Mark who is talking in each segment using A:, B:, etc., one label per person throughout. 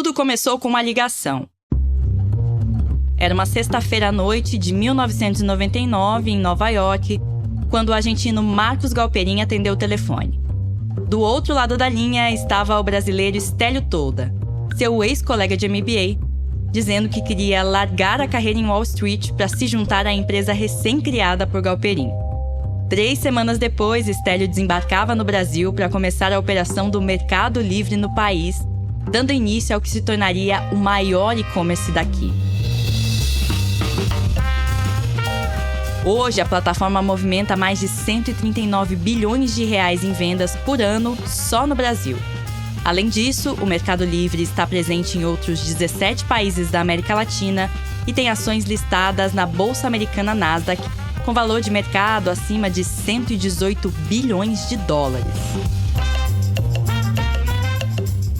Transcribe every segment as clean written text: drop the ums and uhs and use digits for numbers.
A: Tudo começou com uma ligação. Era uma sexta-feira à noite de 1999, em Nova York, quando o argentino Marcos Galperin atendeu o telefone. Do outro lado da linha estava o brasileiro Stélio Toda, seu ex-colega de MBA, dizendo que queria largar a carreira em Wall Street para se juntar à empresa recém-criada por Galperin. 3 semanas depois, Stélio desembarcava no Brasil para começar a operação do Mercado Livre no país, dando início ao que se tornaria o maior e-commerce daqui. Hoje, a plataforma movimenta mais de 139 bilhões de reais em vendas por ano só no Brasil. Além disso, o Mercado Livre está presente em outros 17 países da América Latina e tem ações listadas na Bolsa Americana Nasdaq, com valor de mercado acima de 118 bilhões de dólares.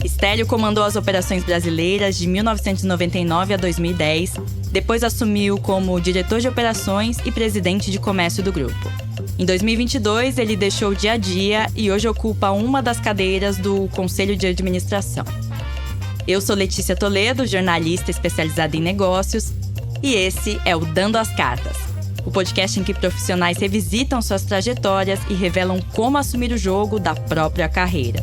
A: Stélio comandou as operações brasileiras de 1999 a 2010, depois assumiu como diretor de operações e presidente de comércio do grupo. Em 2022, ele deixou o dia a dia e hoje ocupa uma das cadeiras do Conselho de Administração. Eu sou Letícia Toledo, jornalista especializada em negócios, e esse é o Dando as Cartas, o podcast em que profissionais revisitam suas trajetórias e revelam como assumir o jogo da própria carreira.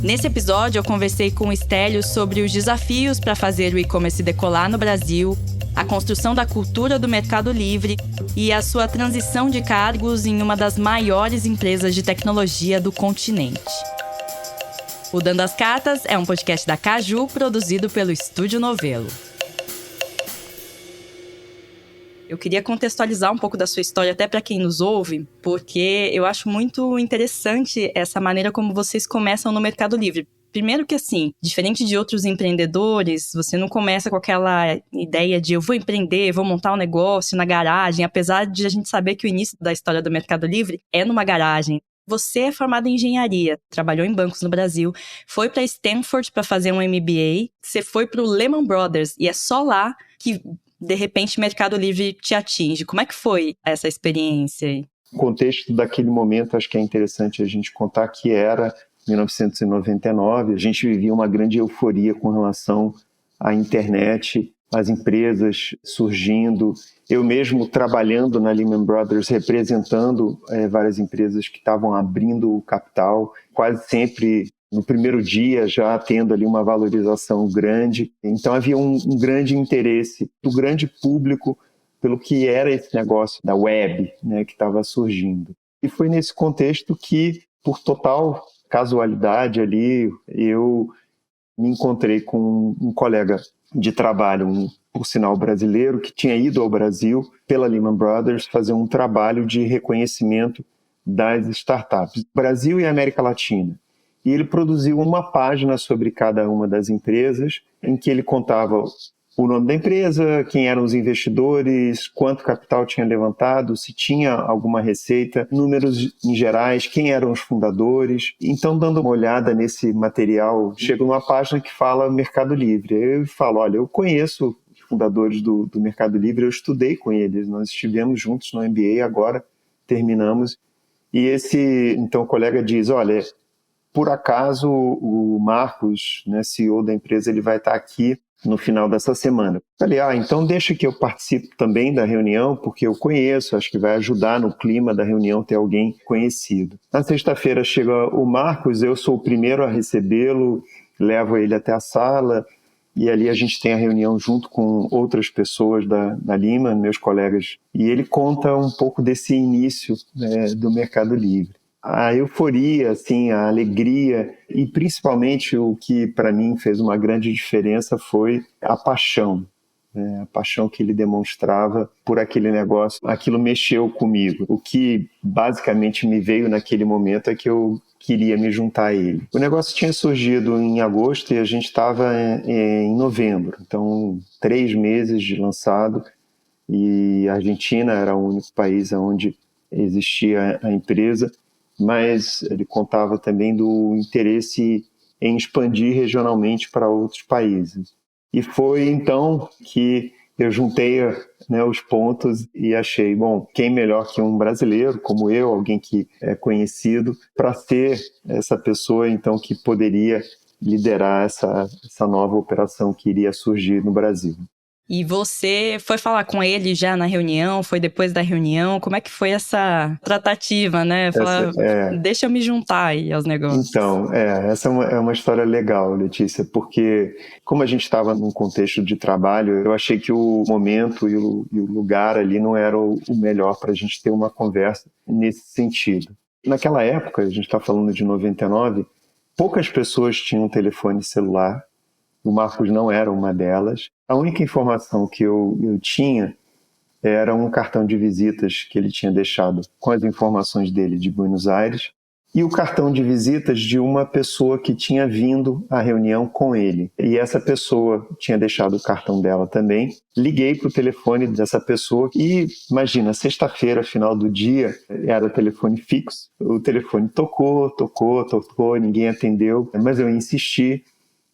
A: Nesse episódio, eu conversei com o Stélio sobre os desafios para fazer o e-commerce decolar no Brasil, a construção da cultura do Mercado Livre e a sua transição de cargos em uma das maiores empresas de tecnologia do continente. O Dando as Cartas é um podcast da Caju, produzido pelo Estúdio Novelo. Eu queria contextualizar um pouco da sua história até para quem nos ouve, porque eu acho muito interessante essa maneira como vocês começam no Mercado Livre. Primeiro que, assim, diferente de outros empreendedores, você não começa com aquela ideia de eu vou empreender, vou montar um negócio na garagem, apesar de a gente saber que o início da história do Mercado Livre é numa garagem. Você é formado em engenharia, trabalhou em bancos no Brasil, foi para Stanford para fazer um MBA, você foi para o Lehman Brothers e é só lá que, de repente, o Mercado Livre te atinge. Como é que foi essa experiência aí?
B: O contexto daquele momento, acho que é interessante a gente contar que era 1999, a gente vivia uma grande euforia com relação à internet, as empresas surgindo. Eu mesmo trabalhando na Lehman Brothers, representando várias empresas que estavam abrindo o capital, quase sempre no primeiro dia já tendo ali uma valorização grande. Então havia um grande interesse do grande público pelo que era esse negócio da web, né, que estava surgindo. E foi nesse contexto que, por total casualidade ali, eu me encontrei com um colega de trabalho, por sinal brasileiro, que tinha ido ao Brasil pela Lehman Brothers fazer um trabalho de reconhecimento das startups, Brasil e América Latina. E ele produziu uma página sobre cada uma das empresas, em que ele contava o nome da empresa, quem eram os investidores, quanto capital tinha levantado, se tinha alguma receita, números em gerais, quem eram os fundadores. Então, dando uma olhada nesse material, chega numa página que fala Mercado Livre. Eu falo, olha, eu conheço os fundadores do Mercado Livre, eu estudei com eles, nós estivemos juntos no MBA, agora terminamos. E então, o colega diz, olha, por acaso o Marcos, né, CEO da empresa, ele vai estar aqui no final dessa semana. Falei, então deixa que eu participe também da reunião, porque eu conheço, acho que vai ajudar no clima da reunião ter alguém conhecido. Na sexta-feira chega o Marcos, eu sou o primeiro a recebê-lo, levo ele até a sala, e ali a gente tem a reunião junto com outras pessoas da Lima, meus colegas, e ele conta um pouco desse início, né, do Mercado Livre. A euforia, assim, a alegria e principalmente o que para mim fez uma grande diferença foi a paixão, né? A paixão que ele demonstrava por aquele negócio. Aquilo mexeu comigo. O que basicamente me veio naquele momento é que eu queria me juntar a ele. O negócio tinha surgido em agosto e a gente estava em novembro, então 3 meses de lançado, e a Argentina era o único país onde existia a empresa, mas ele contava também do interesse em expandir regionalmente para outros países. E foi então que eu juntei, né, os pontos e achei, bom, quem melhor que um brasileiro como eu, alguém que é conhecido, para ser essa pessoa então que poderia liderar essa nova operação que iria surgir no Brasil.
A: E você foi falar com ele já na reunião? Foi depois da reunião? Como é que foi essa tratativa, né? Falar, deixa eu me juntar aí aos negócios.
B: Então, essa é uma história legal, Letícia, porque como a gente estava num contexto de trabalho, eu achei que o momento e o lugar ali não era o melhor para a gente ter uma conversa nesse sentido. Naquela época, a gente está falando de 99, poucas pessoas tinham telefone celular. O Marcos não era uma delas. A única informação que eu tinha era um cartão de visitas que ele tinha deixado com as informações dele de Buenos Aires e o cartão de visitas de uma pessoa que tinha vindo à reunião com ele. E essa pessoa tinha deixado o cartão dela também. Liguei para o telefone dessa pessoa e, imagina, sexta-feira, final do dia, era telefone fixo. O telefone tocou, ninguém atendeu, mas eu insisti.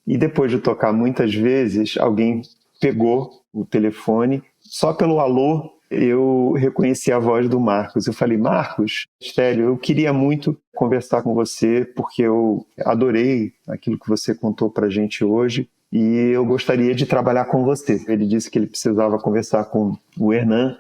B: E depois de tocar muitas vezes, alguém pegou o telefone. Só pelo alô, eu reconheci a voz do Marcos. Eu falei, Marcos, Stélio, eu queria muito conversar com você, porque eu adorei aquilo que você contou pra gente hoje e eu gostaria de trabalhar com você. Ele disse que ele precisava conversar com o Hernan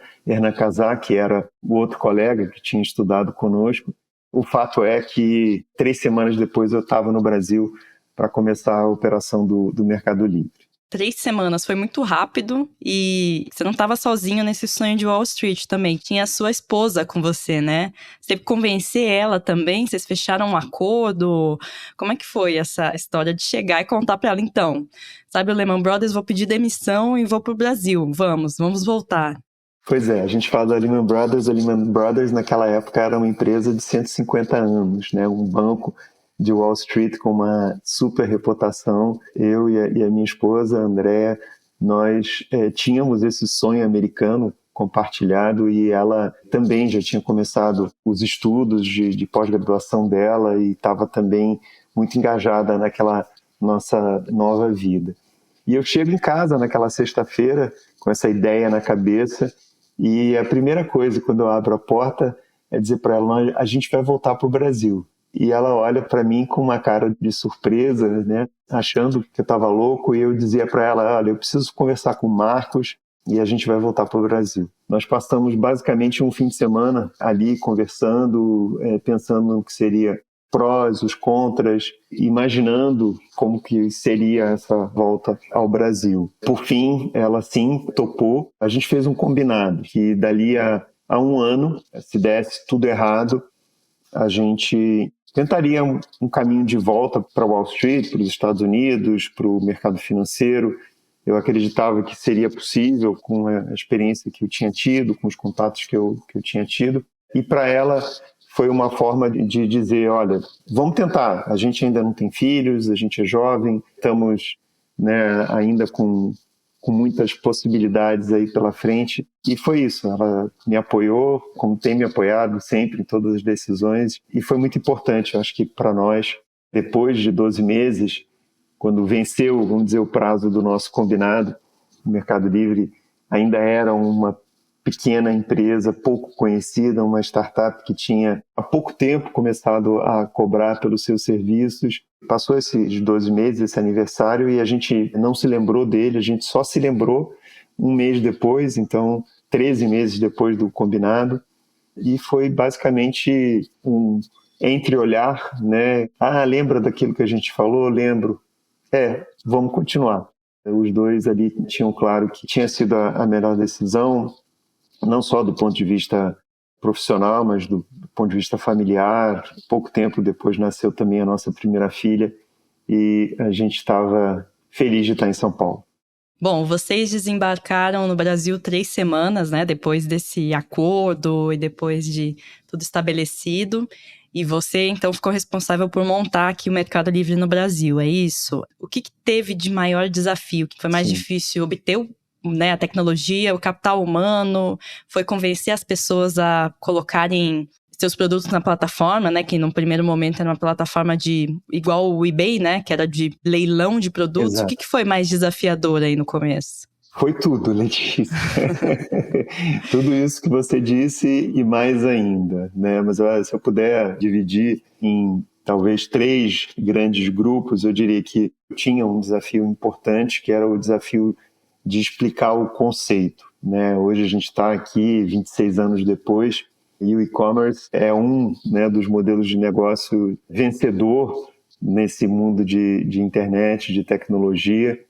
B: Casar, que era o outro colega que tinha estudado conosco. O fato é que 3 semanas depois eu estava no Brasil para começar a operação do Mercado Livre.
A: 3 semanas, foi muito rápido e você não estava sozinho nesse sonho de Wall Street também. Tinha a sua esposa com você, né? Você teve que convencer ela também? Vocês fecharam um acordo? Como é que foi essa história de chegar e contar para ela, então? Sabe, o Lehman Brothers, vou pedir demissão e vou pro Brasil. Vamos voltar.
B: Pois é, a gente fala da Lehman Brothers. A Lehman Brothers naquela época era uma empresa de 150 anos, né? Um banco de Wall Street com uma super reputação. Eu e a minha esposa, a Andréa, nós tínhamos esse sonho americano compartilhado e ela também já tinha começado os estudos de pós-graduação dela e estava também muito engajada naquela nossa nova vida. E eu chego em casa naquela sexta-feira com essa ideia na cabeça e a primeira coisa quando eu abro a porta é dizer para ela, a gente vai voltar para o Brasil. E ela olha para mim com uma cara de surpresa, né, achando que eu estava louco, e eu dizia para ela, olha, eu preciso conversar com o Marcos e a gente vai voltar para o Brasil. Nós passamos basicamente um fim de semana ali conversando, pensando no que seria prós, os contras, imaginando como que seria essa volta ao Brasil. Por fim, ela sim topou. A gente fez um combinado que dali a 1 ano, se desse tudo errado, a gente tentaria um caminho de volta para Wall Street, para os Estados Unidos, para o mercado financeiro. Eu acreditava que seria possível com a experiência que eu tinha tido, com os contatos que eu tinha tido. E para ela foi uma forma de dizer, olha, vamos tentar. A gente ainda não tem filhos, a gente é jovem, estamos, né, ainda com muitas possibilidades aí pela frente. E foi isso, ela me apoiou, como tem me apoiado sempre em todas as decisões, e foi muito importante, eu acho que para nós, depois de 12 meses, quando venceu, vamos dizer, o prazo do nosso combinado, o Mercado Livre ainda era uma pequena empresa, pouco conhecida, uma startup que tinha há pouco tempo começado a cobrar pelos seus serviços. Passou esses 12 meses, esse aniversário, e a gente não se lembrou dele, a gente só se lembrou 1 mês depois, então 13 meses depois do combinado, e foi basicamente um entreolhar, né? Ah, lembra daquilo que a gente falou? Lembro. Vamos continuar. Os dois ali tinham claro que tinha sido a melhor decisão, não só do ponto de vista profissional, mas do ponto de vista familiar. Pouco tempo depois nasceu também a nossa primeira filha e a gente estava feliz de estar em São Paulo.
A: Bom, vocês desembarcaram no Brasil 3 semanas, né, depois desse acordo e depois de tudo estabelecido. E você, então, ficou responsável por montar aqui o Mercado Livre no Brasil, é isso? O que teve de maior desafio? O que foi mais difícil? Obter a tecnologia, o capital humano? Foi convencer as pessoas a colocarem seus produtos na plataforma, né? Que no primeiro momento era uma plataforma igual o eBay, né? Que era de leilão de produtos. Exato. O que foi mais desafiador aí no começo?
B: Foi tudo, Letícia. Tudo isso que você disse e mais ainda, né? Mas se eu puder dividir em talvez 3 grandes grupos, eu diria que tinha um desafio importante, que era o desafio de explicar o conceito, né? Hoje a gente está aqui, 26 anos depois, e o e-commerce é né, dos modelos de negócio vencedor nesse mundo de internet, de tecnologia,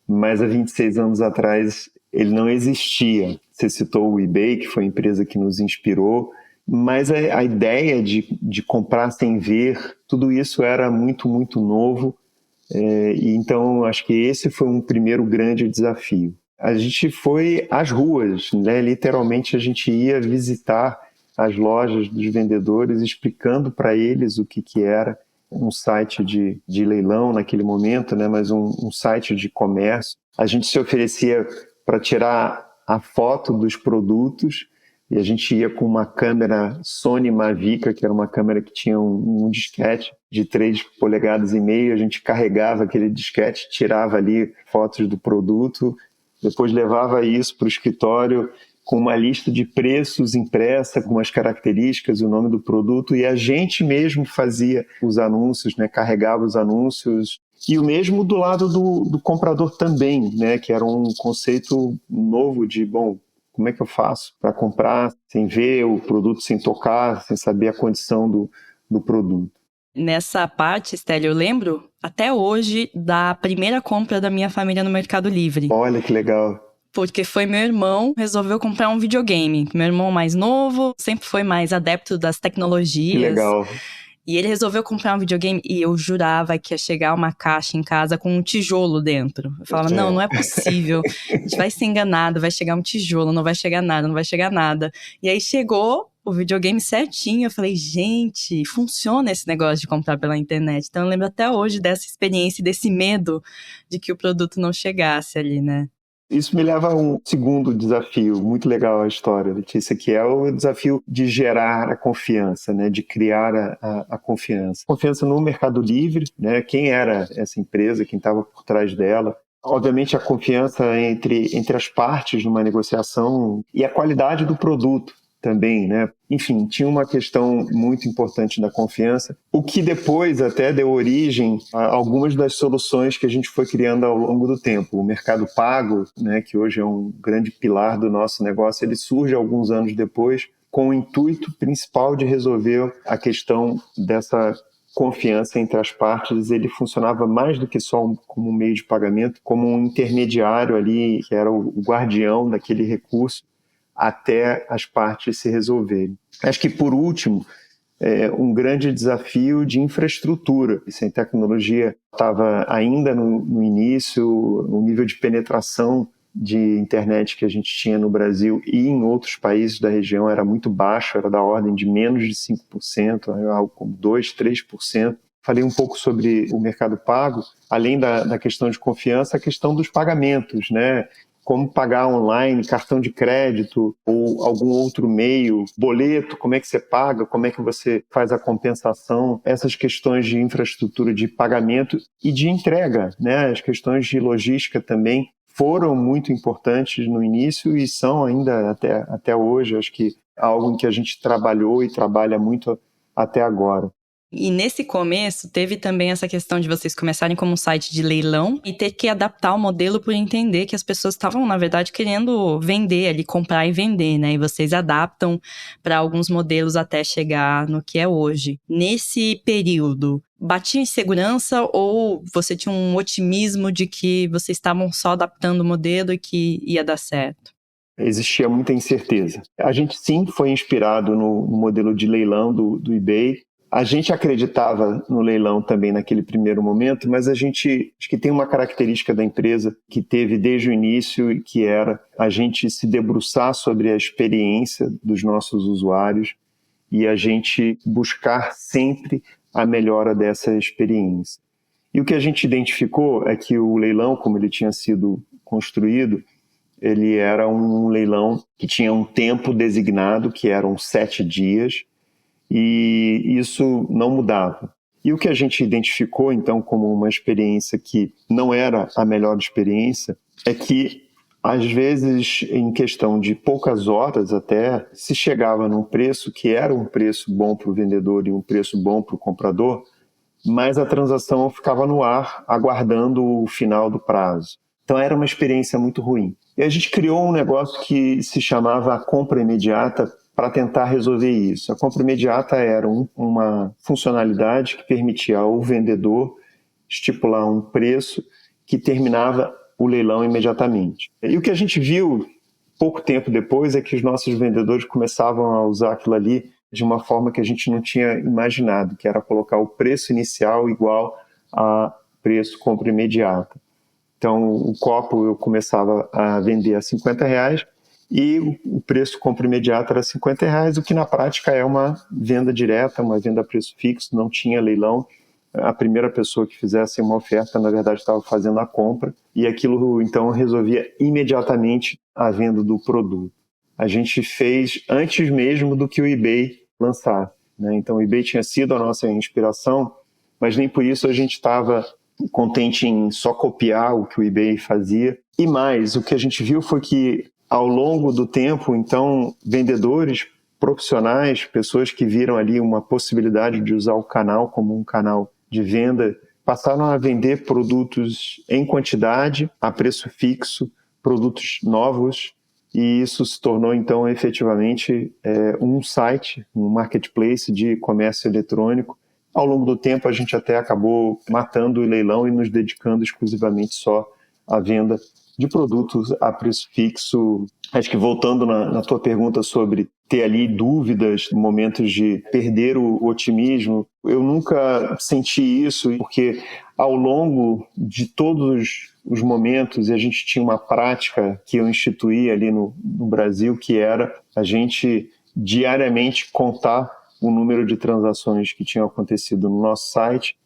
B: mas há 26 anos atrás ele não existia. Você citou o eBay, que foi a empresa que nos inspirou, mas a ideia de comprar sem ver, tudo isso era muito, muito novo, e então acho que esse foi um primeiro grande desafio. A gente foi às ruas, né? Literalmente a gente ia visitar as lojas dos vendedores, explicando para eles o que era um site de leilão naquele momento, né? Mas um site de comércio. A gente se oferecia para tirar a foto dos produtos, e a gente ia com uma câmera Sony Mavic, que era uma câmera que tinha um disquete de 3,5 polegadas, a gente carregava aquele disquete, tirava ali fotos do produto, depois levava isso para o escritório com uma lista de preços impressa, com as características, o nome do produto, e a gente mesmo fazia os anúncios, né? Carregava os anúncios. E o mesmo do lado do comprador também, né? Que era um conceito novo de, como é que eu faço para comprar sem ver o produto, sem tocar, sem saber a condição do produto?
A: Nessa parte, Stélio, eu lembro até hoje da primeira compra da minha família no Mercado Livre.
B: Olha que legal.
A: Porque foi meu irmão, resolveu comprar um videogame. Meu irmão mais novo, sempre foi mais adepto das tecnologias.
B: Que legal.
A: E ele resolveu comprar um videogame e eu jurava que ia chegar uma caixa em casa com um tijolo dentro. Eu falava, não é possível. A gente vai ser enganado, vai chegar um tijolo, não vai chegar nada. E aí chegou o videogame certinho. Eu falei, gente, funciona esse negócio de comprar pela internet. Então eu lembro até hoje dessa experiência e desse medo de que o produto não chegasse ali, né?
B: Isso me leva a um segundo desafio, muito legal a história, Letícia, que é o desafio de gerar a confiança, né, de criar a confiança. Confiança no Mercado Livre, né, quem era essa empresa, quem estava por trás dela. Obviamente a confiança entre as partes numa negociação e a qualidade do produto também, né? Enfim, tinha uma questão muito importante da confiança, o que depois até deu origem a algumas das soluções que a gente foi criando ao longo do tempo. O Mercado Pago, né, que hoje é um grande pilar do nosso negócio, ele surge alguns anos depois com o intuito principal de resolver a questão dessa confiança entre as partes. Ele funcionava mais do que só como um meio de pagamento, como um intermediário ali, que era o guardião daquele recurso, até as partes se resolverem. Acho que, por último, um grande desafio de infraestrutura. Sem tecnologia estava ainda no início, o nível de penetração de internet que a gente tinha no Brasil e em outros países da região era muito baixo, era da ordem de menos de 5%, algo como 2%, 3%. Falei um pouco sobre o Mercado Pago, além da questão de confiança, a questão dos pagamentos, né? Como pagar online, cartão de crédito ou algum outro meio, boleto, como é que você paga, como é que você faz a compensação, essas questões de infraestrutura de pagamento e de entrega, né? As questões de logística também foram muito importantes no início e são ainda até hoje, acho que algo em que a gente trabalhou e trabalha muito até agora.
A: E nesse começo, teve também essa questão de vocês começarem como um site de leilão e ter que adaptar o modelo por entender que as pessoas estavam, na verdade, querendo vender ali, comprar e vender, né? E vocês adaptam para alguns modelos até chegar no que é hoje. Nesse período, batia insegurança ou você tinha um otimismo de que vocês estavam só adaptando o modelo e que ia dar certo?
B: Existia muita incerteza. A gente sim foi inspirado no modelo de leilão do eBay. A gente acreditava no leilão também naquele primeiro momento, mas a gente acho que tem uma característica da empresa que teve desde o início e que era a gente se debruçar sobre a experiência dos nossos usuários e a gente buscar sempre a melhora dessa experiência. E o que a gente identificou é que o leilão, como ele tinha sido construído, ele era um leilão que tinha um tempo designado, que eram 7 dias, e isso não mudava. E o que a gente identificou, então, como uma experiência que não era a melhor experiência, é que, às vezes, em questão de poucas horas até, se chegava num preço que era um preço bom para o vendedor e um preço bom para o comprador, mas a transação ficava no ar, aguardando o final do prazo. Então era uma experiência muito ruim. E a gente criou um negócio que se chamava compra imediata para tentar resolver isso. A compra imediata era uma funcionalidade que permitia ao vendedor estipular um preço que terminava o leilão imediatamente. E o que a gente viu pouco tempo depois é que os nossos vendedores começavam a usar aquilo ali de uma forma que a gente não tinha imaginado, que era colocar o preço inicial igual a preço compra imediata. Então, o copo eu começava a vender a R$50 e o preço compra imediata era R$50, o que na prática é uma venda direta, uma venda a preço fixo, não tinha leilão. A primeira pessoa que fizesse uma oferta, na verdade, estava fazendo a compra e aquilo, então, resolvia imediatamente a venda do produto. A gente fez antes mesmo do que o eBay lançar, né? Então, o eBay tinha sido a nossa inspiração, mas nem por isso a gente estava contente em só copiar o que o eBay fazia. E mais, o que a gente viu foi que, ao longo do tempo, então, vendedores profissionais, pessoas que viram ali uma possibilidade de usar o canal como um canal de venda, passaram a vender produtos em quantidade, a preço fixo, produtos novos, e isso se tornou, então, efetivamente um site, um marketplace de comércio eletrônico. Ao longo do tempo, a gente até acabou matando o leilão e nos dedicando exclusivamente só à venda de produtos a preço fixo. Acho que voltando na tua pergunta sobre ter ali dúvidas, momentos de perder o otimismo, eu nunca senti isso, porque ao longo de todos os momentos, a gente tinha uma prática que eu instituí ali no Brasil, que era a gente diariamente contar o número de transações que tinham acontecido no nosso site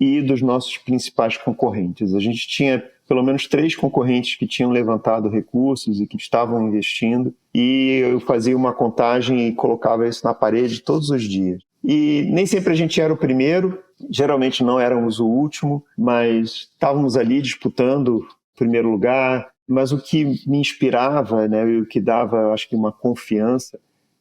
B: e dos nossos principais concorrentes. A gente tinha pelo menos 3 concorrentes que tinham levantado recursos e que estavam investindo, e eu fazia uma contagem e colocava isso na parede todos os dias. E nem sempre a gente era o primeiro, geralmente não éramos o último, mas estávamos ali disputando o primeiro lugar. Mas o que me inspirava, né, e o que dava, acho que, uma confiança,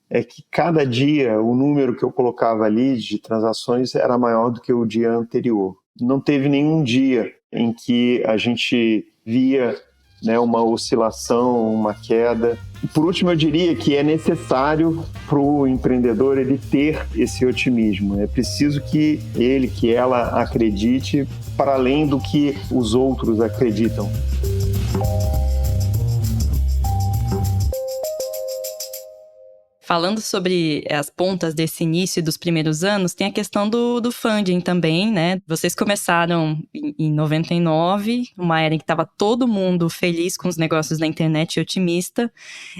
B: é que cada dia o número que eu colocava ali de transações era maior do que o dia anterior. Não teve nenhum dia em que a gente via, né, uma oscilação, uma queda. E por último, eu diria que é necessário para o empreendedor ele ter esse otimismo. É preciso que ele, que ela acredite para além do que os outros acreditam.
A: Falando sobre as pontas desse início dos primeiros anos, tem a questão do funding também, né? Vocês começaram em 99, uma era em que estava todo mundo feliz com os negócios da internet e otimista,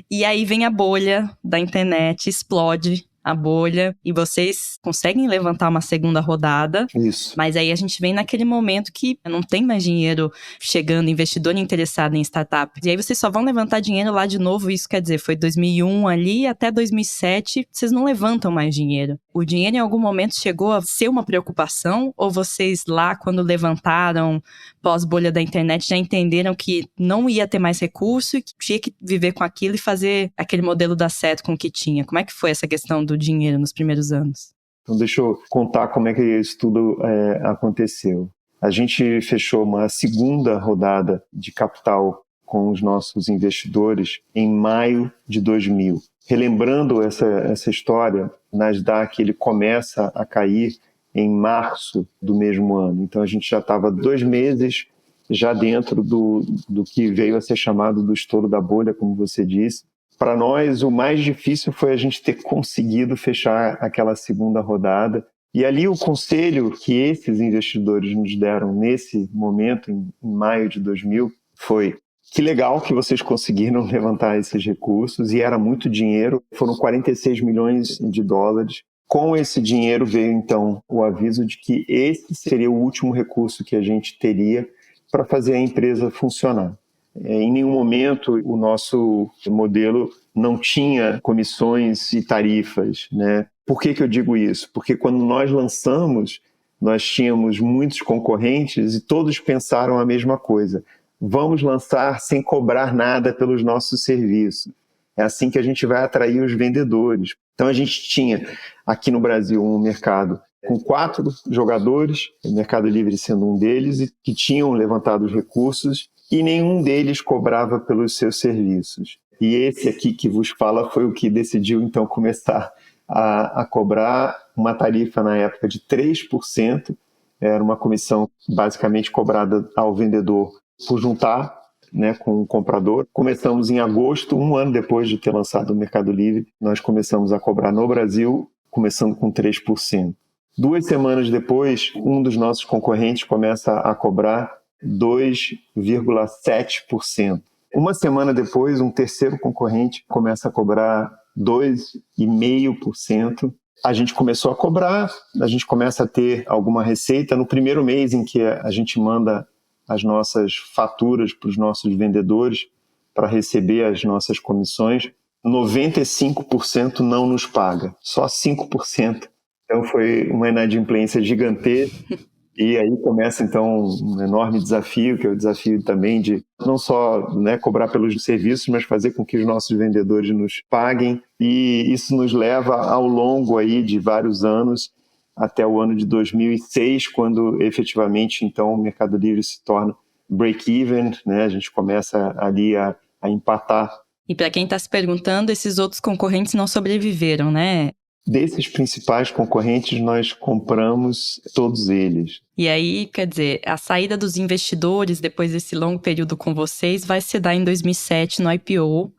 A: e aí vem a bolha da internet, explode a bolha, e vocês conseguem levantar uma segunda rodada.
B: Isso.
A: Mas aí a gente vem naquele momento que não tem mais dinheiro chegando, investidor interessado em startup. E aí vocês só vão levantar dinheiro lá de novo, isso quer dizer, foi 2001 ali até 2007, vocês não levantam mais dinheiro. O dinheiro em algum momento chegou a ser uma preocupação? Ou vocês lá, quando levantaram pós-bolha da internet, já entenderam que não ia ter mais recurso e que tinha que viver com aquilo e fazer aquele modelo dar certo com o que tinha? Como é que foi essa questão do dinheiro nos primeiros anos?
B: Então deixa eu contar como é que isso tudo aconteceu. A gente fechou uma segunda rodada de capital com os nossos investidores em maio de 2000. Relembrando essa história, o Nasdaq ele começa a cair em março do mesmo ano. Então a gente já estava 2 meses já dentro do que veio a ser chamado do estouro da bolha, como você disse. Para nós, o mais difícil foi a gente ter conseguido fechar aquela segunda rodada. E ali o conselho que esses investidores nos deram nesse momento, em maio de 2000, foi: que legal que vocês conseguiram levantar esses recursos, e era muito dinheiro, foram 46 milhões de dólares. Com esse dinheiro veio, então, o aviso de que esse seria o último recurso que a gente teria para fazer a empresa funcionar. Em nenhum momento o nosso modelo não tinha comissões e tarifas, né? Por que eu digo isso? Porque quando nós lançamos, nós tínhamos muitos concorrentes e todos pensaram a mesma coisa. Vamos lançar sem cobrar nada pelos nossos serviços. É assim que a gente vai atrair os vendedores. Então a gente tinha aqui no Brasil um mercado com 4 jogadores, o Mercado Livre sendo um deles, e que tinham levantado os recursos e nenhum deles cobrava pelos seus serviços. E esse aqui que vos fala foi o que decidiu então começar a cobrar uma tarifa na época de 3%, era uma comissão basicamente cobrada ao vendedor por juntar, né, com o comprador. Começamos em agosto, um ano depois de ter lançado o Mercado Livre, nós começamos a cobrar no Brasil, começando com 3%. 2 semanas depois, um dos nossos concorrentes começa a cobrar 2,7%. Uma semana depois, um terceiro concorrente começa a cobrar 2,5%. A gente começou a cobrar, a gente começa a ter alguma receita. No primeiro mês em que a gente manda as nossas faturas para os nossos vendedores para receber as nossas comissões, 95% não nos paga, só 5%. Então foi uma inadimplência gigantesca. E aí começa então um enorme desafio, que é o desafio também de não só, né, cobrar pelos serviços, mas fazer com que os nossos vendedores nos paguem. E isso nos leva ao longo aí de vários anos, até o ano de 2006, quando efetivamente então o Mercado Livre se torna break-even, né? A gente começa ali a empatar.
A: E para quem está se perguntando, esses outros concorrentes não sobreviveram, né?
B: Desses principais concorrentes, nós compramos todos eles.
A: E aí, quer dizer, a saída dos investidores depois desse longo período com vocês vai se dar em 2007 no IPO,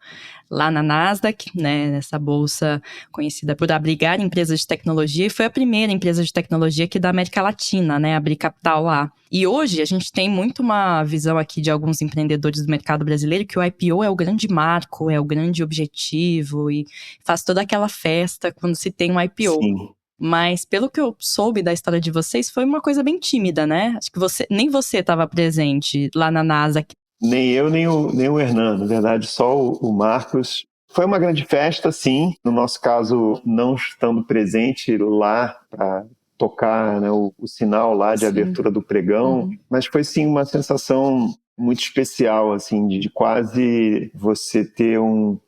A: lá na Nasdaq, né, nessa bolsa conhecida por abrigar empresas de tecnologia, e foi a primeira empresa de tecnologia aqui da América Latina, né, a abrir capital lá. E hoje a gente tem muito uma visão aqui de alguns empreendedores do mercado brasileiro que o IPO é o grande marco, é o grande objetivo e faz toda aquela festa quando se tem um IPO.
B: Sim.
A: Mas pelo que eu soube da história de vocês, foi uma coisa bem tímida, né? Acho que nem você estava presente lá na Nasdaq.
B: Nem eu, nem o Hernan, na verdade, só o Marcos. Foi uma grande festa, sim. No nosso caso, não estando presente lá para tocar, né, o sinal lá de abertura do pregão, mas foi sim uma sensação muito especial, assim, de quase você ter um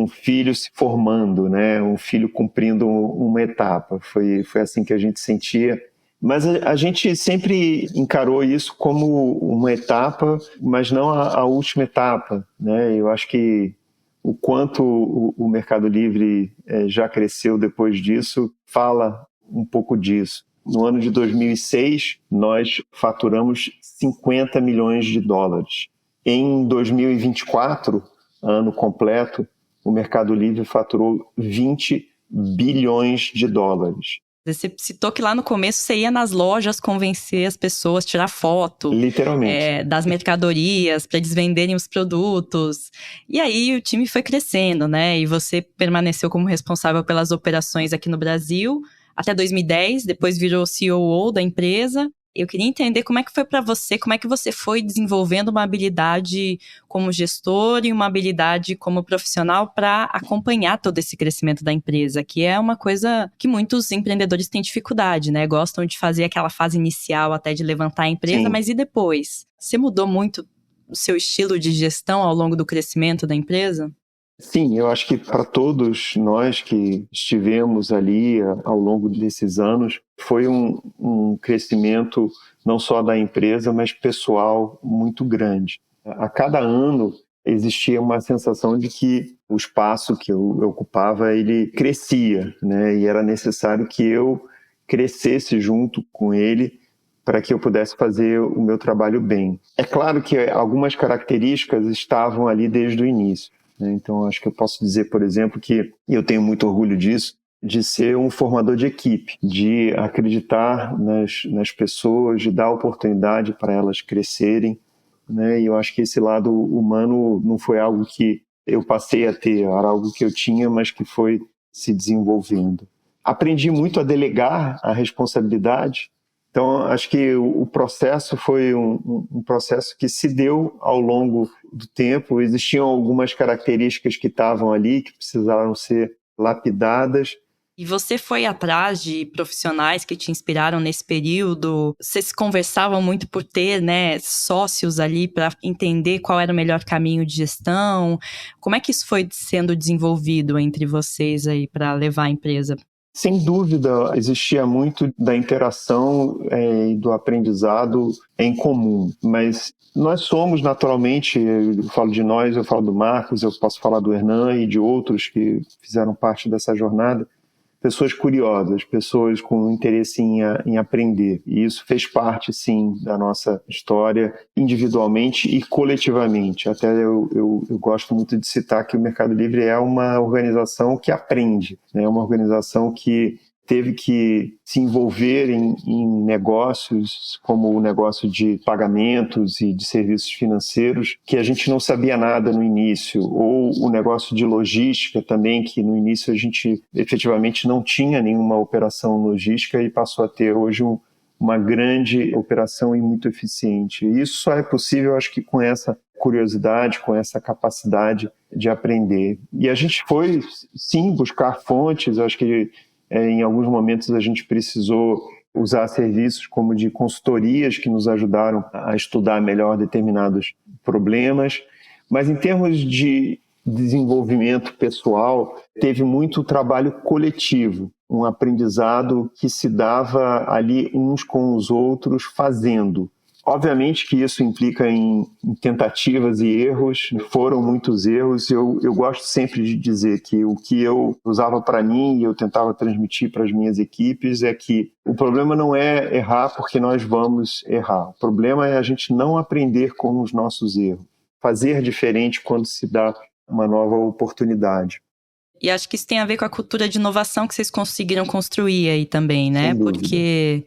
B: filho se formando, né, um filho cumprindo uma etapa. Foi assim que a gente sentia. Mas a gente sempre encarou isso como uma etapa, mas não a última etapa, né? Eu acho que o quanto o Mercado Livre já cresceu depois disso fala um pouco disso. No ano de 2006, nós faturamos 50 milhões de dólares. Em 2024, ano completo, o Mercado Livre faturou 20 bilhões de dólares.
A: Você citou que lá no começo você ia nas lojas convencer as pessoas, tirar foto.
B: Literalmente.
A: Das mercadorias, para eles venderem os produtos. E aí o time foi crescendo, né? E você permaneceu como responsável pelas operações aqui no Brasil até 2010, depois virou COO da empresa. Eu queria entender como é que foi para você, como é que você foi desenvolvendo uma habilidade como gestor e uma habilidade como profissional para acompanhar todo esse crescimento da empresa, que é uma coisa que muitos empreendedores têm dificuldade, né? Gostam de fazer aquela fase inicial até de levantar a empresa, Sim. Mas e depois? Você mudou muito o seu estilo de gestão ao longo do crescimento da empresa?
B: Sim, eu acho que para todos nós que estivemos ali ao longo desses anos, foi um crescimento não só da empresa, mas pessoal muito grande. A cada ano existia uma sensação de que o espaço que eu ocupava, ele crescia, né? E era necessário que eu crescesse junto com ele para que eu pudesse fazer o meu trabalho bem. É claro que algumas características estavam ali desde o início. Então, acho que eu posso dizer, por exemplo, que eu tenho muito orgulho disso, de ser um formador de equipe, de acreditar nas pessoas, de dar oportunidade para elas crescerem, né? E eu acho que esse lado humano não foi algo que eu passei a ter, era algo que eu tinha, mas que foi se desenvolvendo. Aprendi muito a delegar a responsabilidade. Então, acho que o processo foi um processo que se deu ao longo do tempo. Existiam algumas características que estavam ali, que precisaram ser lapidadas.
A: E você foi atrás de profissionais que te inspiraram nesse período? Vocês conversavam muito por ter, né, sócios ali para entender qual era o melhor caminho de gestão? Como é que isso foi sendo desenvolvido entre vocês aí para levar a empresa?
B: Sem dúvida, existia muito da interação e do aprendizado em comum, mas nós somos naturalmente, eu falo de nós, eu falo do Marcos, eu posso falar do Hernan e de outros que fizeram parte dessa jornada, pessoas curiosas, pessoas com interesse em aprender. E isso fez parte, sim, da nossa história, individualmente e coletivamente. Até eu gosto muito de citar que o Mercado Livre é uma organização que aprende, né? É uma organização que teve que se envolver em negócios como o negócio de pagamentos e de serviços financeiros, que a gente não sabia nada no início, ou o negócio de logística também, que no início a gente efetivamente não tinha nenhuma operação logística e passou a ter hoje uma grande operação e muito eficiente. E isso só é possível, acho que com essa curiosidade, com essa capacidade de aprender. E a gente foi, sim, buscar fontes, eu acho que em alguns momentos a gente precisou usar serviços como de consultorias que nos ajudaram a estudar melhor determinados problemas, mas em termos de desenvolvimento pessoal, teve muito trabalho coletivo, um aprendizado que se dava ali uns com os outros fazendo. Obviamente que isso implica em tentativas e erros, foram muitos erros. Eu gosto sempre de dizer que o que eu usava para mim e eu tentava transmitir para as minhas equipes é que o problema não é errar porque nós vamos errar. O problema é a gente não aprender com os nossos erros, fazer diferente quando se dá uma nova oportunidade.
A: E acho que isso tem a ver com a cultura de inovação que vocês conseguiram construir aí também, né? Porque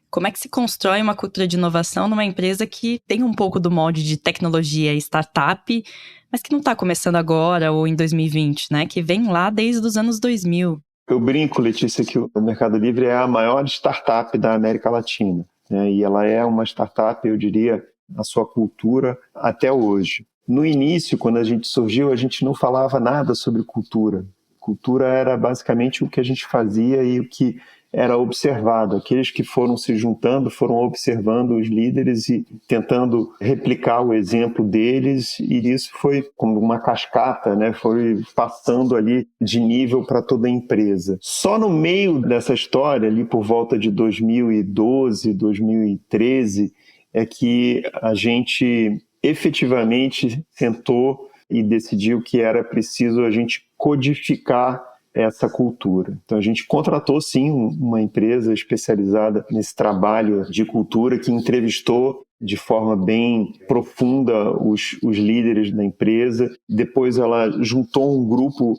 A: como é que se constrói uma cultura de inovação numa empresa que tem um pouco do molde de tecnologia e startup, mas que não está começando agora ou em 2020, né? Que vem lá desde os anos 2000.
B: Eu brinco, Letícia, que o Mercado Livre é a maior startup da América Latina, né? E ela é uma startup, eu diria, na sua cultura até hoje. No início, quando a gente surgiu, a gente não falava nada sobre cultura. Cultura era basicamente o que a gente fazia e o que era observado. Aqueles que foram se juntando, foram observando os líderes e tentando replicar o exemplo deles, e isso foi como uma cascata, né? Foi passando ali de nível para toda a empresa. Só no meio dessa história, ali por volta de 2012, 2013, é que a gente efetivamente sentou e decidiu que era preciso a gente codificar essa cultura. Então a gente contratou sim uma empresa especializada nesse trabalho de cultura que entrevistou de forma bem profunda os líderes da empresa. Depois ela juntou um grupo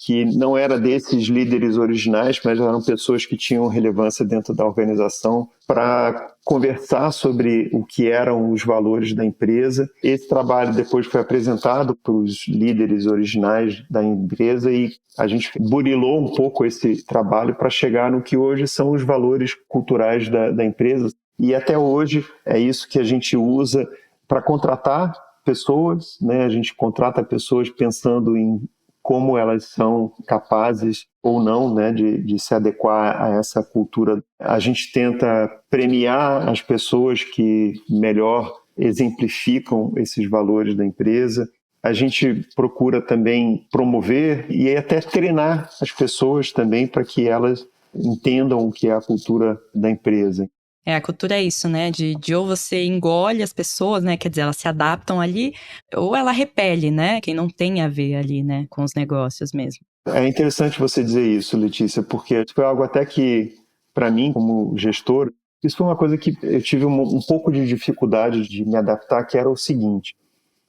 B: que não era desses líderes originais, mas eram pessoas que tinham relevância dentro da organização para conversar sobre o que eram os valores da empresa. Esse trabalho depois foi apresentado para os líderes originais da empresa e a gente burilou um pouco esse trabalho para chegar no que hoje são os valores culturais da empresa. E até hoje é isso que a gente usa para contratar pessoas, né? A gente contrata pessoas pensando em como elas são capazes ou não, né, de se adequar a essa cultura. A gente tenta premiar as pessoas que melhor exemplificam esses valores da empresa. A gente procura também promover e até treinar as pessoas também para que elas entendam o que é a cultura da empresa.
A: A cultura é isso, né? De ou você engole as pessoas, né? Quer dizer, elas se adaptam ali, ou ela repele, né? Quem não tem a ver ali, né? Com os negócios mesmo.
B: É interessante você dizer isso, Letícia, porque foi algo até que, para mim, como gestor, isso foi uma coisa que eu tive um pouco de dificuldade de me adaptar, que era o seguinte.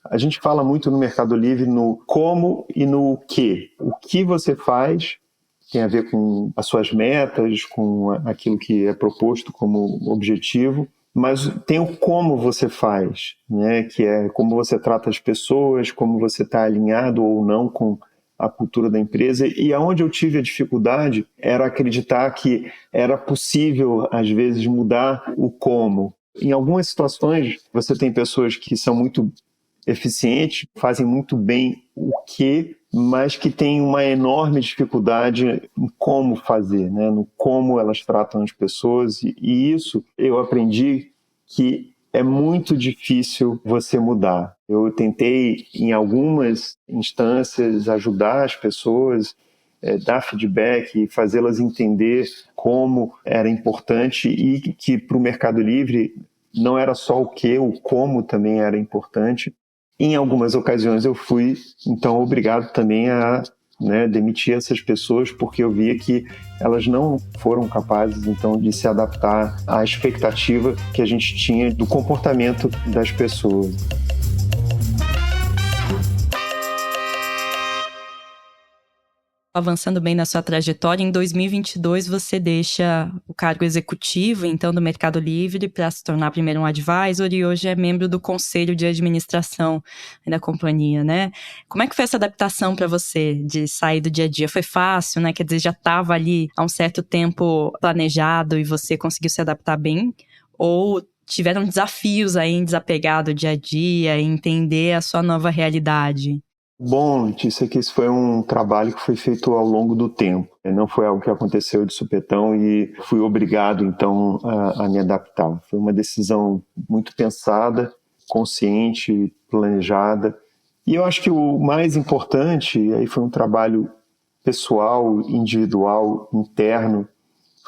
B: A gente fala muito no Mercado Livre no como e no que. O que você faz tem a ver com as suas metas, com aquilo que é proposto como objetivo, mas tem o como você faz, né? Que é como você trata as pessoas, como você está alinhado ou não com a cultura da empresa. E aonde eu tive a dificuldade era acreditar que era possível, às vezes, mudar o como. Em algumas situações, você tem pessoas que são muito eficientes, fazem muito bem o que, mas que têm uma enorme dificuldade em como fazer, né? No como elas tratam as pessoas. E isso eu aprendi que é muito difícil você mudar. Eu tentei, em algumas instâncias, ajudar as pessoas dar feedback e fazê-las entender como era importante e que para o Mercado Livre não era só o como também era importante. Em algumas ocasiões eu fui, então, obrigado também a demitir essas pessoas, porque eu via que elas não foram capazes, então, de se adaptar à expectativa que a gente tinha do comportamento das pessoas.
A: Avançando bem na sua trajetória, em 2022 você deixa o cargo executivo, então, do Mercado Livre para se tornar primeiro um advisor e hoje é membro do conselho de administração da companhia, né? Como é que foi essa adaptação para você de sair do dia a dia? Foi fácil, né? Quer dizer, já estava ali há um certo tempo planejado e você conseguiu se adaptar bem? Ou tiveram desafios aí em desapegar do dia a dia e entender a sua nova realidade?
B: Bom, Letícia, que esse foi um trabalho que foi feito ao longo do tempo. Não foi algo que aconteceu de supetão e fui obrigado, então, a me adaptar. Foi uma decisão muito pensada, consciente, planejada. E eu acho que o mais importante, aí foi um trabalho pessoal, individual, interno,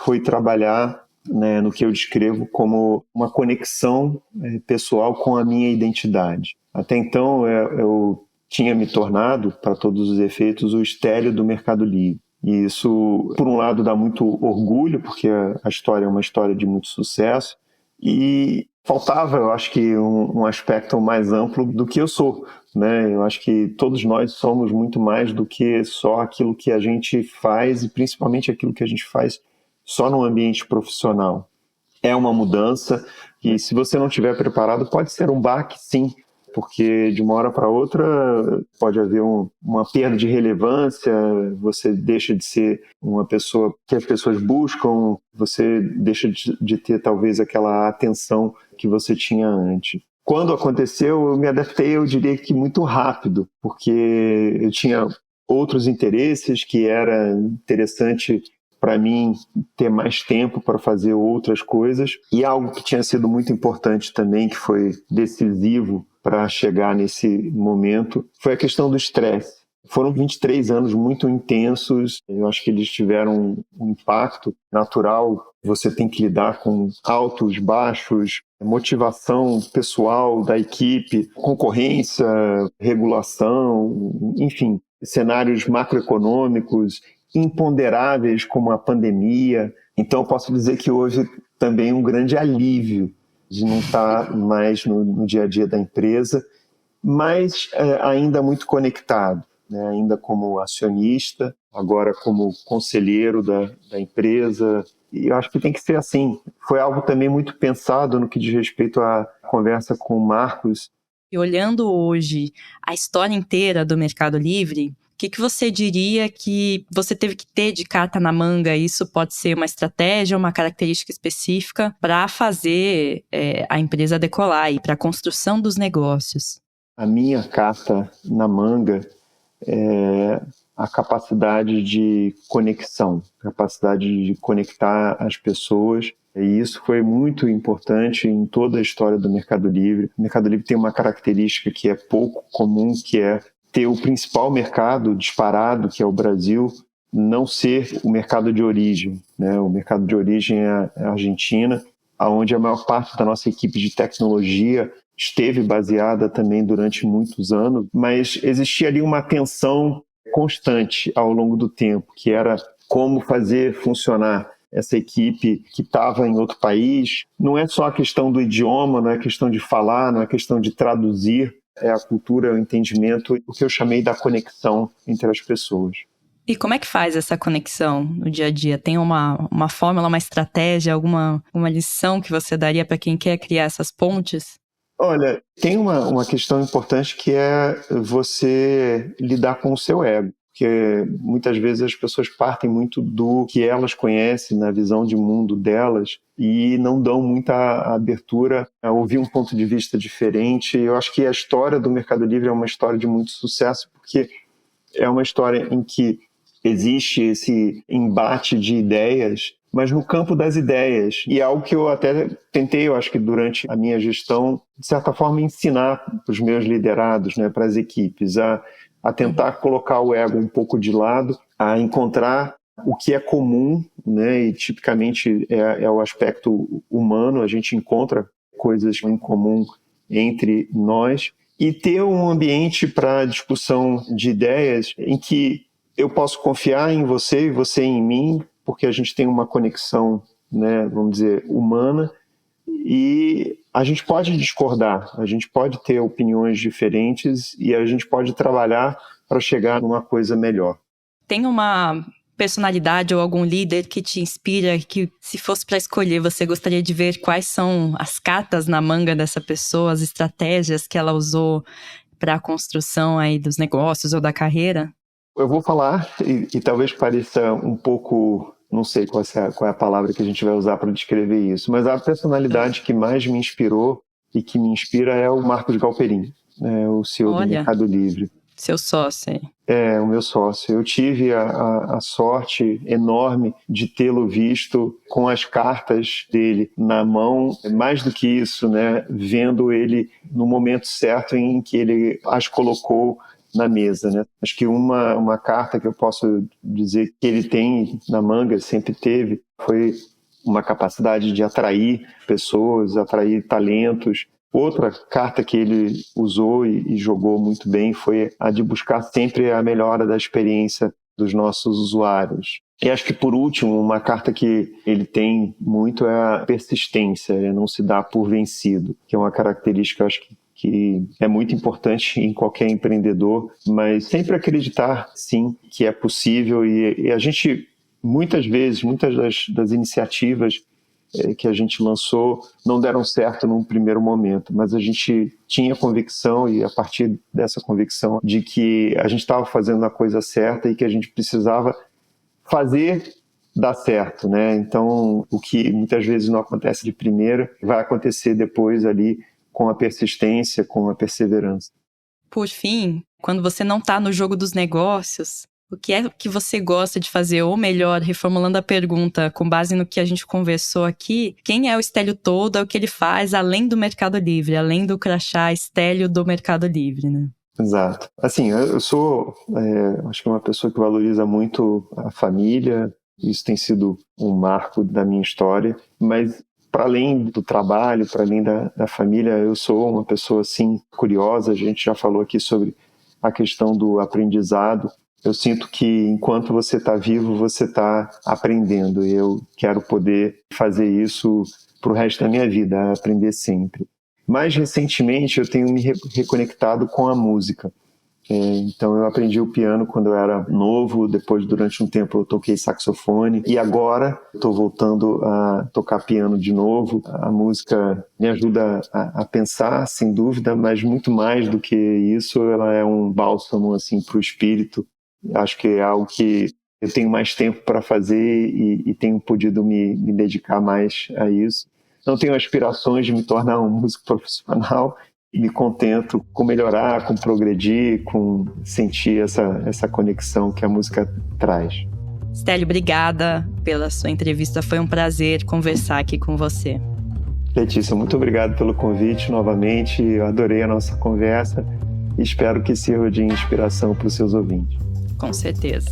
B: foi trabalhar, né, no que eu descrevo como uma conexão pessoal com a minha identidade. Até então, eu tinha me tornado, para todos os efeitos, o estélio do Mercado Livre. E isso, por um lado, dá muito orgulho, porque a história é uma história de muito sucesso, e faltava, eu acho que, um aspecto mais amplo do que eu sou, né? Eu acho que todos nós somos muito mais do que só aquilo que a gente faz, e principalmente aquilo que a gente faz só no ambiente profissional. É uma mudança, e se você não estiver preparado, pode ser um baque, sim, porque de uma hora para outra pode haver uma perda de relevância, você deixa de ser uma pessoa que as pessoas buscam, você deixa de ter talvez aquela atenção que você tinha antes. Quando aconteceu, eu me adaptei, eu diria que muito rápido, porque eu tinha outros interesses que era interessante para mim ter mais tempo para fazer outras coisas. E algo que tinha sido muito importante também, que foi decisivo para chegar nesse momento, foi a questão do estresse. Foram 23 anos muito intensos, eu acho que eles tiveram um impacto natural. Você tem que lidar com altos, baixos, motivação pessoal da equipe, concorrência, regulação, enfim, cenários macroeconômicos imponderáveis como a pandemia. Então, eu posso dizer que houve também um grande alívio de não estar mais no dia a dia da empresa, mas ainda muito conectado, né? Ainda como acionista, agora como conselheiro da empresa. E eu acho que tem que ser assim. Foi algo também muito pensado no que diz respeito à conversa com o Marcos.
A: E olhando hoje a história inteira do Mercado Livre, o que você diria que você teve que ter de carta na manga? Isso pode ser uma estratégia, uma característica específica para fazer a empresa decolar e para a construção dos negócios?
B: A minha carta na manga é a capacidade de conexão, capacidade de conectar as pessoas. E isso foi muito importante em toda a história do Mercado Livre. O Mercado Livre tem uma característica que é pouco comum, que é ter o principal mercado disparado, que é o Brasil, não ser o mercado de origem, né? O mercado de origem é a Argentina, onde a maior parte da nossa equipe de tecnologia esteve baseada também durante muitos anos, mas existia ali uma tensão constante ao longo do tempo, que era como fazer funcionar essa equipe que estava em outro país. Não é só a questão do idioma, não é questão de falar, não é questão de traduzir, é a cultura, é o entendimento, o que eu chamei da conexão entre as pessoas.
A: E como é que faz essa conexão no dia a dia? Tem uma fórmula, uma estratégia, uma lição que você daria para quem quer criar essas pontes?
B: Olha, tem uma questão importante que é você lidar com o seu ego. Porque muitas vezes as pessoas partem muito do que elas conhecem, na visão de mundo delas, e não dão muita abertura a ouvir um ponto de vista diferente. Eu acho que a história do Mercado Livre é uma história de muito sucesso, porque é uma história em que existe esse embate de ideias, mas no campo das ideias. E é algo que eu até tentei, eu acho que durante a minha gestão, de certa forma, ensinar para os meus liderados, né, para as equipes, a a tentar colocar o ego um pouco de lado, a encontrar o que é comum, né? E tipicamente é o aspecto humano, a gente encontra coisas em comum entre nós, e ter um ambiente para discussão de ideias em que eu posso confiar em você e você em mim, porque a gente tem uma conexão, né, vamos dizer, humana, e a gente pode discordar, a gente pode ter opiniões diferentes e a gente pode trabalhar para chegar numa coisa melhor.
A: Tem uma personalidade ou algum líder que te inspira, que se fosse para escolher, você gostaria de ver quais são as cartas na manga dessa pessoa, as estratégias que ela usou para a construção aí dos negócios ou da carreira?
B: Eu vou falar, e talvez pareça um pouco, não sei qual é a palavra que a gente vai usar para descrever isso, mas a personalidade que mais me inspirou e que me inspira é o Marcos Galperin, o CEO do Mercado Livre.
A: Seu sócio.
B: O meu sócio. Eu tive a sorte enorme de tê-lo visto com as cartas dele na mão, mais do que isso, né, vendo ele no momento certo em que ele as colocou na mesa, né? Acho que uma carta que eu posso dizer que ele tem na manga, sempre teve, foi uma capacidade de atrair pessoas, atrair talentos. Outra carta que ele usou e jogou muito bem foi a de buscar sempre a melhora da experiência dos nossos usuários. E acho que, por último, uma carta que ele tem muito é a persistência, é não se dar por vencido, que é uma característica, acho que é muito importante em qualquer empreendedor, mas sempre acreditar, sim, que é possível. E a gente, muitas das iniciativas que a gente lançou não deram certo num primeiro momento, mas a gente tinha convicção, e a partir dessa convicção de que a gente estava fazendo a coisa certa e que a gente precisava fazer dar certo, né? Então, o que muitas vezes não acontece de primeira, vai acontecer depois ali com a persistência, com a perseverança.
A: Por fim, quando você não está no jogo dos negócios, o que é que você gosta de fazer? Ou melhor, reformulando a pergunta, com base no que a gente conversou aqui, quem é o Stélio Toldo? É o que ele faz além do Mercado Livre, além do crachá Stélio do Mercado Livre, né?
B: Exato. Assim, eu sou, acho que uma pessoa que valoriza muito a família, isso tem sido um marco da minha história, mas para além do trabalho, para além da família, eu sou uma pessoa, assim, curiosa. A gente já falou aqui sobre a questão do aprendizado. Eu sinto que enquanto você está vivo, você está aprendendo. E eu quero poder fazer isso para o resto da minha vida, aprender sempre. Mais recentemente, eu tenho me reconectado com a música. Então, eu aprendi o piano quando eu era novo. Depois, durante um tempo, eu toquei saxofone. E agora, estou voltando a tocar piano de novo. A música me ajuda a pensar, sem dúvida, mas muito mais do que isso, ela é um bálsamo assim, para o espírito. Acho que é algo que eu tenho mais tempo para fazer e tenho podido me dedicar mais a isso. Não tenho aspirações de me tornar um músico profissional e me contento com melhorar, com progredir, com sentir essa conexão que a música traz.
A: Stélio, obrigada pela sua entrevista. Foi um prazer conversar aqui com você.
B: Letícia, muito obrigado pelo convite novamente. Eu adorei a nossa conversa e espero que sirva de inspiração para os seus ouvintes.
A: Com certeza.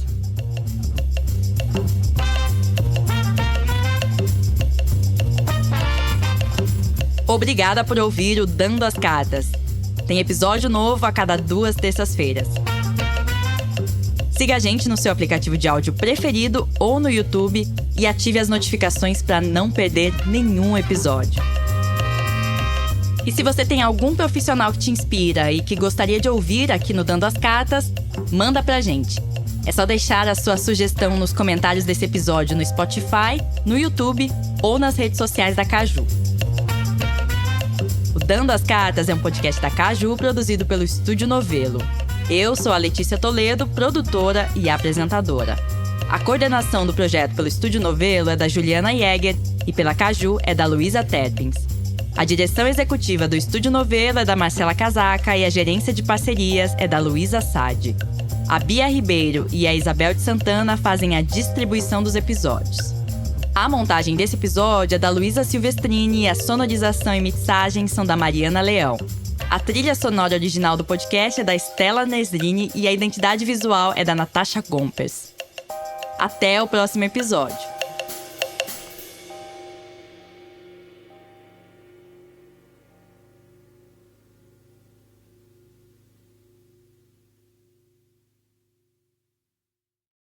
A: Obrigada por ouvir o Dando as Cartas. Tem episódio novo a cada 2 terças-feiras. Siga a gente no seu aplicativo de áudio preferido ou no YouTube e ative as notificações para não perder nenhum episódio. E se você tem algum profissional que te inspira e que gostaria de ouvir aqui no Dando as Cartas, manda pra gente. É só deixar a sua sugestão nos comentários desse episódio no Spotify, no YouTube ou nas redes sociais da Caju. O Dando as Cartas é um podcast da Caju produzido pelo Estúdio Novelo. Eu sou a Letícia Toledo, produtora e apresentadora. A coordenação do projeto pelo Estúdio Novelo é da Juliana Jäger e pela Caju é da Luísa Terpins. A direção executiva do Estúdio Novelo é da Marcela Casaca e a gerência de parcerias é da Luísa Sade. A Bia Ribeiro e a Isabel de Santana fazem a distribuição dos episódios. A montagem desse episódio é da Luísa Silvestrini e a sonorização e mixagem são da Mariana Leão. A trilha sonora original do podcast é da Stella Nesrini e a identidade visual é da Natasha Gompers. Até o próximo episódio.